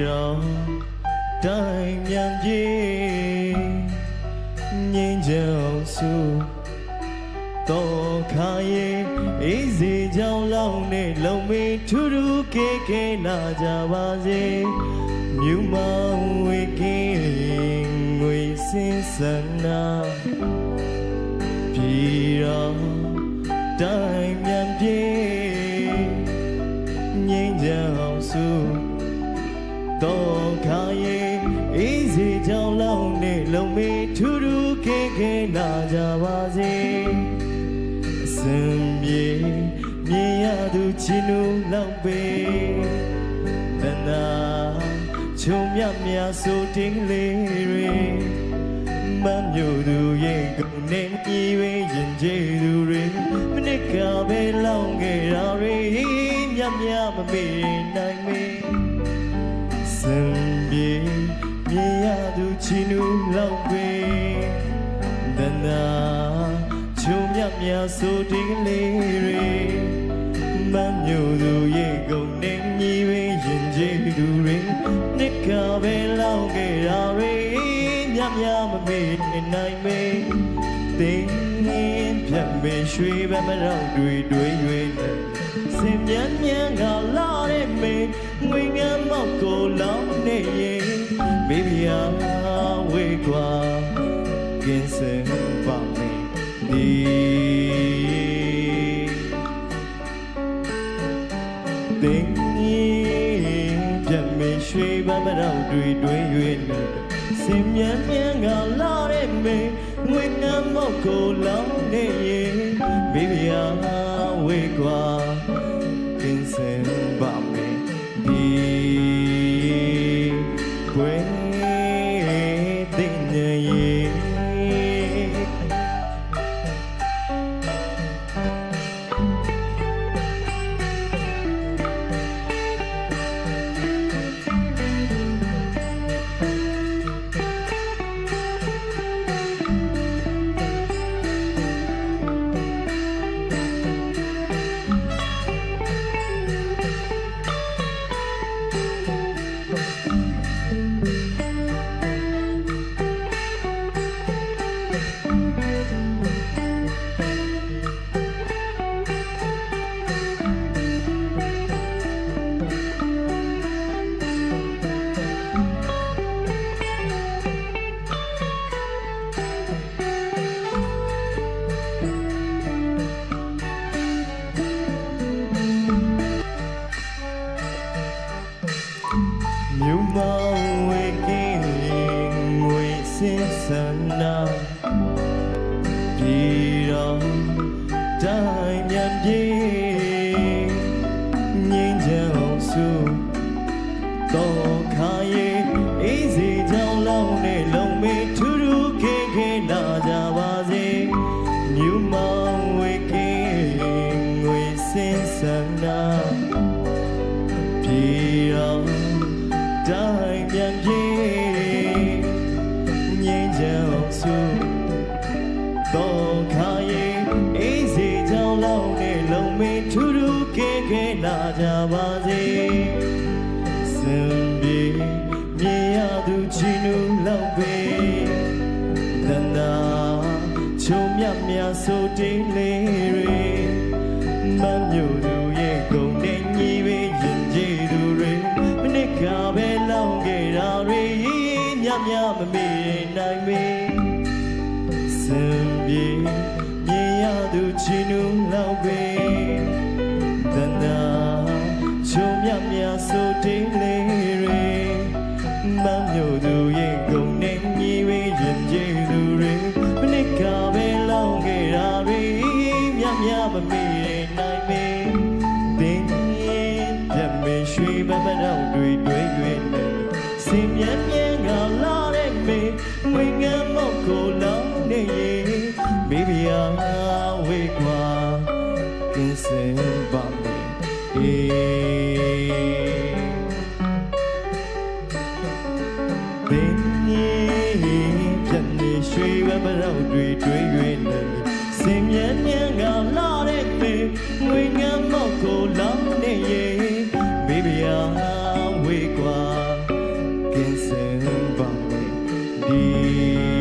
ရောတိုင်းမြန်ပြေငင်းချောင်စုတော့ခါရဲ့အေးစေကြောင်လောင်းနဲ့လုံမေထူးထူးကေကေနာကြပါစေမြူမောင်ဝေကင်းငွေစင်စနာပြေရောတိုင်းမြန်ပြေငင်းချောင်စုတော့ခါရဲ့အေးစေကြောင်လောင်းနဲ့လုံမေထူးထူးကေကေနာကြပါစေစံပြေမြင်ရသူချီနူလောက်ပေတနာချုံမြမြဆိုတင်းလေးတွေမမျိုးသူရဲ့ကုန်နေကြီးဝေးရင်ကျေးသူတွေမနစ်ကပဲလောင်းခဲ့တာတွေမြမြမမေ့နိုင်မေစံပြေမြင်ရသူချီနူလောက်ပေတနာချုံမြမြဆိုတင်းလေးတွေမမျိုးသူရဲ့ကုန်နေကြီးဝေးရင်ကျေးသူတွေနစ်ကပဲလောင်းခဲ့တာတွေမြမြမမေ့နိုင်မေတင်းပြတ်မေရွှေဘမရောက်တွေရွေနဲ့စင်မြန်မြန်ကလာတဲ့မေငွေငမ်းမောက်ကိုလောင်းနေရင်မိဖုရားဝေကွာကင်းစင်ပါမေဒီတင်းပြတ်မေရွှေဘမရောက်တွေရွေနဲ့စင်မြန်မြန်ကလာတဲ့မေငွေငမ်းမောက်ကိုလောင်းနေရင်မိဖုရားဝေကွာကင်းစင်ပါမေဒီွယ်သိနေရင်မြူမောင်ဝေကင်းငွေစင်စနာပြေတော့တိုင်းမြန်ပြေငင်းချောင်စုတော့ခါရဲ့အေးစေကြောင်လောင်းနဲ့လုံမေထူးထူးခေခေနာကြပါစေမြူမောင်ဝေကင်းငွေစင်စနာပြေတော့တိုင်းပြန်ပြေငင်းချောင်စုတော့ခါရဲ့အေးစေကြောင်လောင်းနဲ့လုံမေထူးထူးခေခေနာကြပါစေစံပြေမြင်ရသူချီနူလောက်ပေတနာချုံမြမြဆိုတင်းလေးတွေမမျိုးသူရဲ့ကုန်နေကြီးပဲရင်ကျေးသူတွေမနစ်ကပဲလောင်းခဲ့တာတွေမြမြမမေ့နိုင်မေစံပြေမြင်ရသူချီနူလောက်ပေတနာချုံမြမြဆိုတင်းလေးတွေမမျိုးသူရဲ့ကုန်နေကြီးပဲရင်ကျေးသူတွေမနစ်ကပဲလောင်းခဲ့တာတွေမြမြမမေ့နိုင်မေတင်းပြတ်မေရွှေဘမရောက်တွေနဲ့စင်မြန်မြန်ကလာတဲ့မေငွေငမ်းမောက်ကိုလောင်းနေရင်မိဖုရားဝေကွာကင်းစင်ပါမေအေတင်းပြတ်မေရွှေဘမရောက်တွေနဲ့စင်မြန်မြန်ကလာတဲ့မေငွေငမ်းမောက်ကိုလောင်းနေရင်မိဖုရားဝေကွာ ဒီ